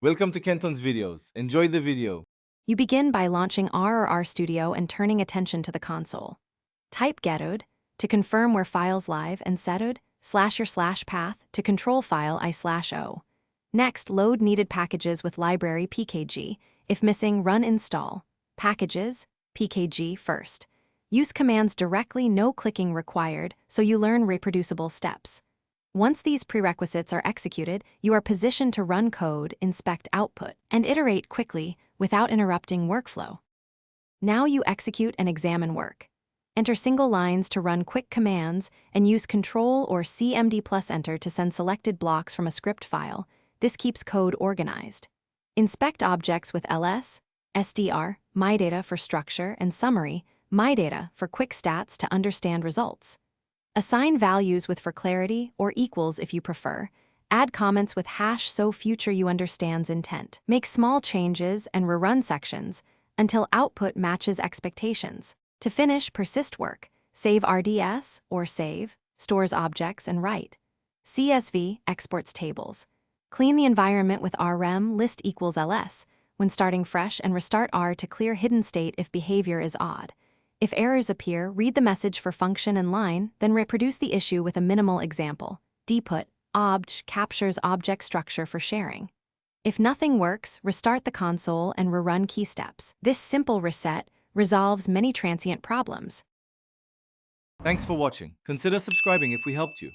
Welcome to Kenton's videos. Enjoy the video. You begin by launching R or RStudio and turning attention to the console. Type getOd to confirm where files live and setOd /your/path to control file I/o. Next, load needed packages with library pkg. If missing, run install packages pkg first. Use commands directly, no clicking required, so you learn reproducible steps. Once these prerequisites are executed, you are positioned to run code, inspect output, and iterate quickly without interrupting workflow. Now you execute and examine work. Enter single lines to run quick commands and use Ctrl or CMD+Enter to send selected blocks from a script file. This keeps code organized. Inspect objects with ls, sdr, mydata for structure, and summary, mydata for quick stats to understand results. Assign values with for clarity or equals if you prefer. Add comments with hash so future you understands intent. Make small changes and rerun sections until output matches expectations. To finish, persist work. Save RDS or save, stores objects, and write. CSV exports tables. Clean the environment with rem list equals ls when starting fresh, and restart R to clear hidden state if behavior is odd. If errors appear, read the message for function and line, then reproduce the issue with a minimal example. Dput obj captures object structure for sharing. If nothing works, restart the console and rerun key steps. This simple reset resolves many transient problems. Thanks for watching. Consider subscribing if we helped you.